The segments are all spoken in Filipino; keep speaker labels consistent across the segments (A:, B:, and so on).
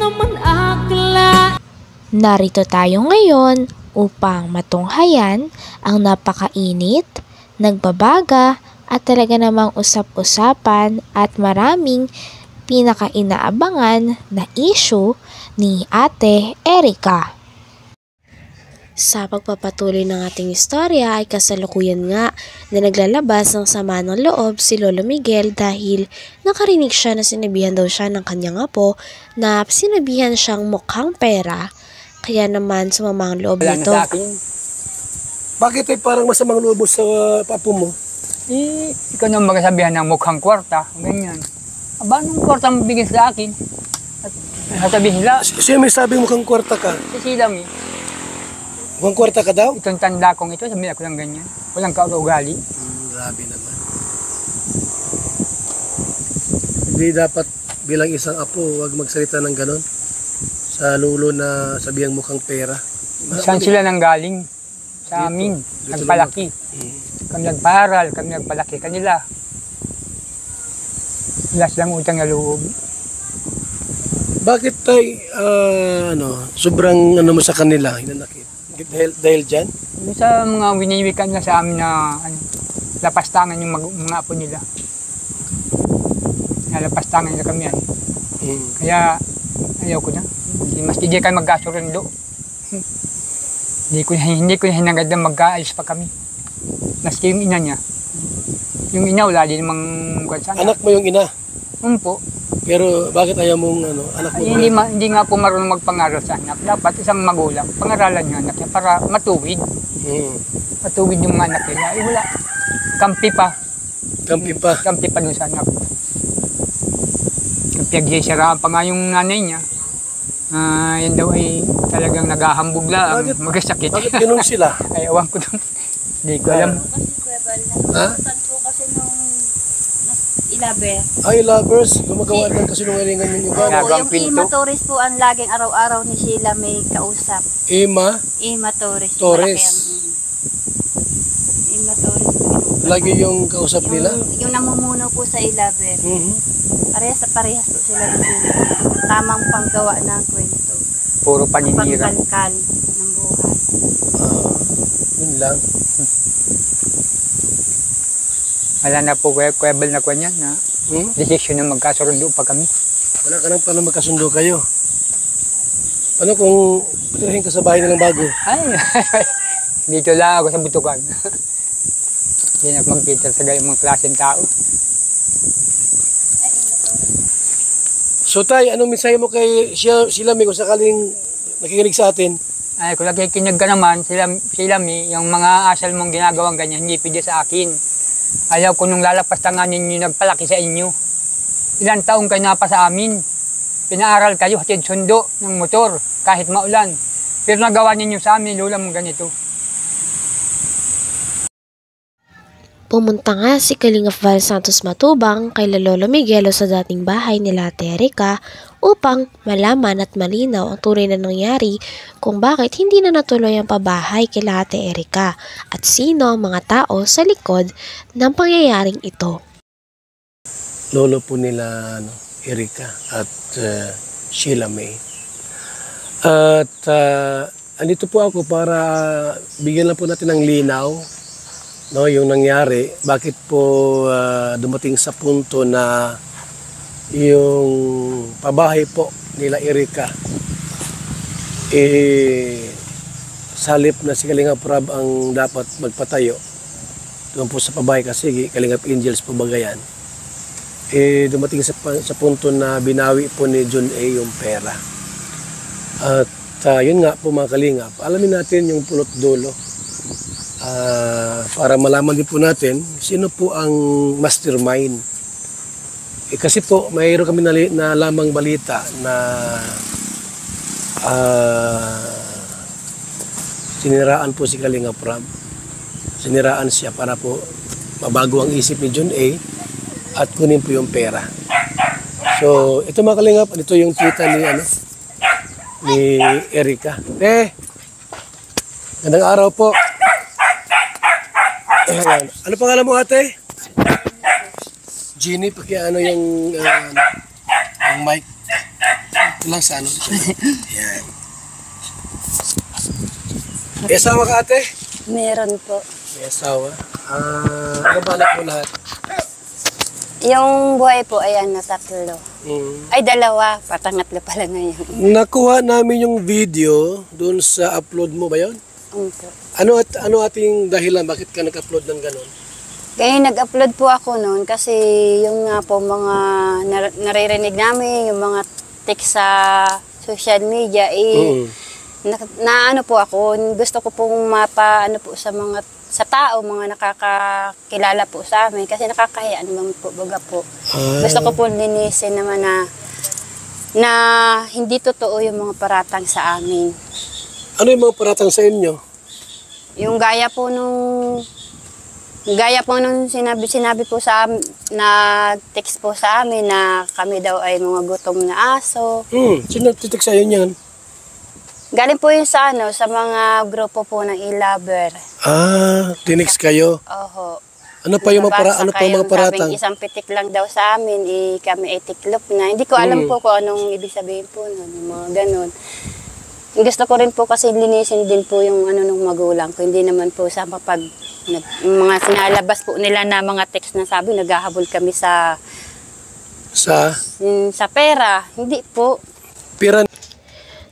A: naman akla.
B: Narito tayo ngayon upang matunghayan ang napakainit, nagbabaga at talaga namang usap-usapan at maraming pinaka-inaabangan na issue ni Ate Erica. Sa pagpapatuloy ng ating istorya ay kasalukuyan nga na naglalabas ng sama ng loob si Lolo Miguel dahil nakarinig siya na sinabihan daw siya ng kanyang apo na sinabihan siyang mukhang pera, kaya naman sumama ang loob nito.
C: Bakit ay parang masamang loob sa papo mo?
D: Ikaw nang magsabihan ng mukhang kwarta, ganyan. Aba, anong kwarta mo bigyan sa akin? At sasabihin nila,
C: Siya may sabing mukhang kwarta ka.
D: si Silam eh.
C: Mukhang kwarta ka daw?
D: Itong tanda kong ito, sabihin ako lang ganyan. Walang kaugali.
C: Grabe naman. Hindi dapat bilang isang apo, wag magsalita ng ganon. Sa lolo na sabihang mukhang pera.
D: Saan sila nang galing? Sa amin. Nagpalaki. Kami nagparal, kami nagpalaki kanila. Wala silang utang na loob.
C: Bakit tay, sobrang mo sa kanila, hinanakit? Dahil dyan?
D: Yung sa mga winiwikan na sa amin na lapastangan yung mga apo nila. Lapastangan nila kami yan. Kaya ayaw ko na. Mas hindi kayo magkasurundo. Hindi ko na hinagad na magkaalis pa kami. Maski yung ina niya. Yung ina wala din namang kwansan.
C: Anak mo yung ina?
D: Po.
C: Pero bakit ayaw mong anak mo?
D: Hindi nga po marunong magpangaral sa anak. Dapat isang magulang, pangaralan yung anak niya para matuwid. Matuwid yung mga anak niya. Wala. Kampi pa.
C: Kampi pa?
D: Kampi pa dun sa anak. Pinagsisiraan pa nga yung nanay niya. Yan daw ay talagang naghahambog lang. Magasakit.
C: Bakit ganun sila?
D: Ay, awan ko dun. Hindi ko alam.
C: Ha? Ay, lovers, gumagawa ng kasinungalingan yung iba.
E: Opo, yung Ima Torres po ang laging araw-araw ni Sheila may kausap.
C: Ima
E: Torres.
C: Torres.
E: Ima Torres po.
C: Lagi yung kausap nila?
E: Yung namumuno po sa Ilaber. Parehas po sila ni Sheila. Tamang panggawa ng kwento.
D: Puro paninira.
E: Pangkalkal ng buhay.
C: Yun lang.
D: Wala na po kwebel na kanya na desisyon na magkasurundo pa kami.
C: Wala ka nang paano magkasundo kayo. Ano kung patuhin ka sa bahay na lang bago?
D: Ay, dito lang ako sa butukan. Hindi na magkita sa gayong mga klaseng tao.
C: So tay, anong mensahe mo kay Sheila May kung sakaling nakikinig sa atin?
D: Ay, kung nakikinig ka naman, sila yung mga asal mong ginagawang ganyan, hindi pwede sa akin. Ayaw ko nung lalapastangan ninyo nagpalaki sa inyo. Ilang taong kayo napa sa amin. Pinaaral kayo, hatid sundo ng motor, kahit maulan. Pero nagawa ninyo sa amin, lula mong ganito.
B: Pumunta nga si Kalingap Val Santos Matubang kay Lolo Miguelo sa dating bahay nila Ate Erica upang malaman at malinaw ang tunay na nangyari kung bakit hindi na natuloy ang pabahay kila Ate Erica at sino ang mga tao sa likod ng pangyayaring ito.
C: Lolo po nila Erica at Sheila May. At andito po ako para bigyan lang po natin ng linaw yung nangyari, bakit po dumating sa punto na yung pabahay po nila Erica salip na si Kalingap Rab ang dapat magpatayo doon po sa pabahay kasi Kalingap Angels po bagayan, dumating sa punto na binawi po ni John A yung pera. At yun nga po mga Kalingap, alamin natin yung pulot dulo. Para malaman din po natin sino po ang mastermind. Kasi po mayroon kami na lamang balita na siniraan po si Kalingap Rab. Siniraan siya para po mabago ang isip ni John A at kunin po yung pera. So ito mga Kalingap, ito yung tita ni Erica. Gandang araw po. Ano pangalan mo ate? Jeannie, yung mic. Ito lang sa ano. Yan. May asawa ka ate?
E: Meron po.
C: May asawa. Ano balak mo lahat?
E: Yung buhay po ay tatlo. Ay, 2. Patangatlo pala ngayon.
C: Nakuha namin yung video doon sa upload mo ba yun?
E: Opo.
C: Ano ating dahilan? Bakit ka nag-upload ng ganon?
E: Kaya nag-upload po ako noon kasi yung nga po mga naririnig namin, yung mga text sa social media, ano po ako, gusto ko pong ano po sa tao, mga nakakakilala po sa amin kasi nakakahiya naman po, baga po. Gusto ko po linisin naman na hindi totoo yung mga paratang sa amin.
C: Ano yung mga paratang sa inyo?
E: Yung gaya po nung sinabi po sa nag-text po sa amin na kami daw ay mga gutom na aso.
C: Sino nagtitik sa'yo niyan?
E: Galing po yun sa mga grupo po ng e-lover.
C: Tinext kayo?
E: Oho.
C: Ano pa yung mga paratang?
E: Sabing isang pitik lang daw sa amin, kami ay tiklop na. Hindi ko alam po kung anong ibig sabihin po nun, yung mga ganun. Gusto ko rin po kasi linisin din po yung nung magulang ko. Hindi naman po sa mga sinalabas po nila na mga text na sabi, naghahabol kami sa pera. Hindi po.
C: Pera.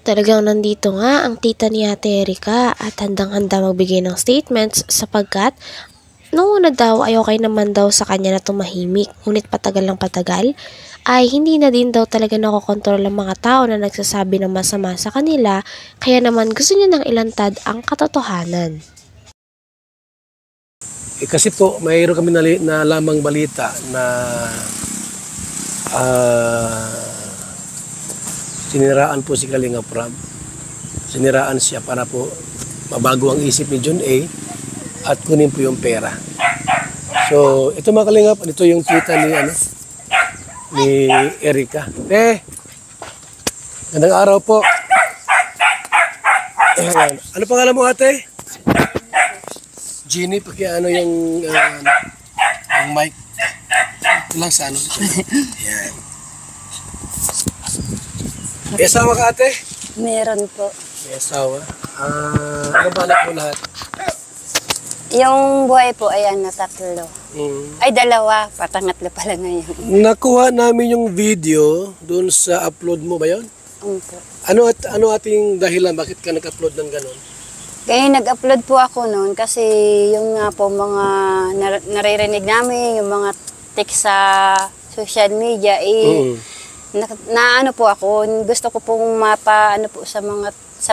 B: Talagang nandito nga ang tita ni Ate Erica at handang-handa magbigay ng statements sapagkat noong una daw ay okay naman daw sa kanya na tumahimik, ngunit patagal ng patagal ay hindi na din daw talaga nakokontrol ang mga tao na nagsasabi ng masama sa kanila, kaya naman gusto niya nang ilantad ang katotohanan.
C: Kasi po, mayroon kami na lamang balita na siniraan po si Kalinga Prab. Siniraan siya para po mabago ang isip ni John A. at kunin po yung pera. So, ito mga Kalingap, ito yung tita ni Erica. Gandang araw po. Ano pangalan mo ate? Jeannie, pakiano yung mic. Ito lang sa ano. Yan. May asawa ka ate?
E: Meron po.
C: May asawa. Ano balak mo lahat?
E: Yung buhay po ay 3. Ay, 2. Patangatlo pala ngayon.
C: Nakuha namin yung video doon sa upload mo ba yun?
E: Opo.
C: Ano ating dahilan? Bakit ka nag-upload ng ganon?
E: Kaya nag-upload po ako noon kasi yung nga po mga naririnig namin, yung mga text sa social media, ano po ako, gusto ko pong ano po sa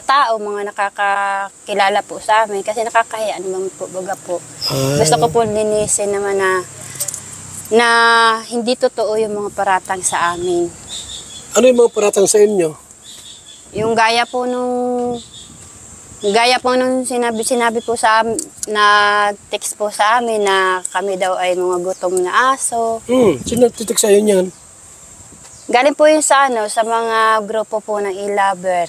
E: tao, mga nakakakilala po sa amin kasi nakakahiya naman po, baga po. Gusto ko po linisin naman na hindi totoo yung mga paratang sa amin.
C: Ano yung mga paratang sa inyo?
E: Yung gaya po nung sinabi po sa nag-text po sa amin na kami daw ay mga gutom na aso.
C: Sino nagtitik sa'yo niyan?
E: Galing po yun sa mga grupo po ng e-lover.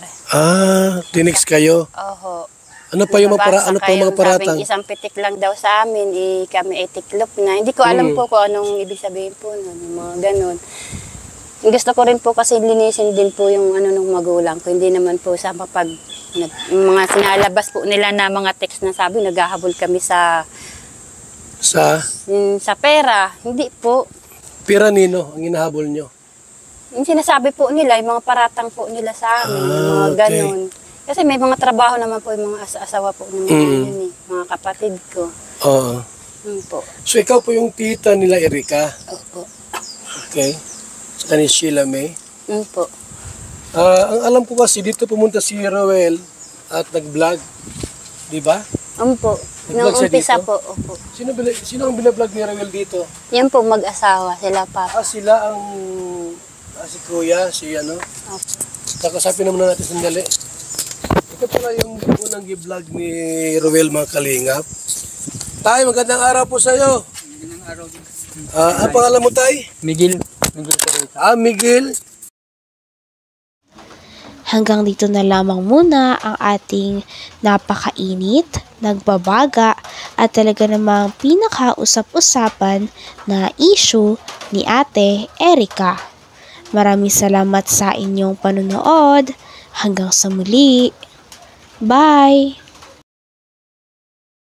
C: Tinext kayo?
E: Oho.
C: Ano pa yung mga paratang?
E: Sabing isang pitik lang daw sa amin, kami ay tiklop na. Hindi ko alam po kung anong ibig sabihin po nun, yung mga ganun. Gusto ko rin po kasi linisin din po yung nung magulang ko. Hindi naman po sa mga sinalabas po nila na mga text na sabi, naghahabol kami sa pera. Hindi po.
C: Pera nino ang hinahabol nyo?
E: Yung sinasabi po nila, yung mga paratang po nila sa amin, yung mga ganun. Kasi may mga trabaho naman po yung mga asawa po ng mga kapatid ko.
C: Oo.
E: Po.
C: So ikaw po yung tita nila Erica?
E: Opo.
C: Okay. Sa ni Sheila May?
E: Po.
C: Ang alam ko kasi dito pumunta si Roel at nag-vlog. Di ba?
E: Po. Nung umpisa po. Opo.
C: Sino ang binablog ni Roel dito?
E: Yan po, mag-asawa. Sila pa.
C: Sila ang si Kuya, si ano. Kakasapin naman natin sandali. Ito pala yung unang gi-vlog ni Roel mga Kalingap. Tay, magandang araw po sa iyo.
D: Magandang araw din.
C: Ang pangalan mo, Tay?
D: Miguel Perita.
C: Miguel.
B: Hanggang dito na lamang muna ang ating napakainit, nagbabaga at talaga namang pinakausap-usapan na issue ni Ate Erica. Maraming salamat sa inyong panonood. Hanggang sa muli. Bye!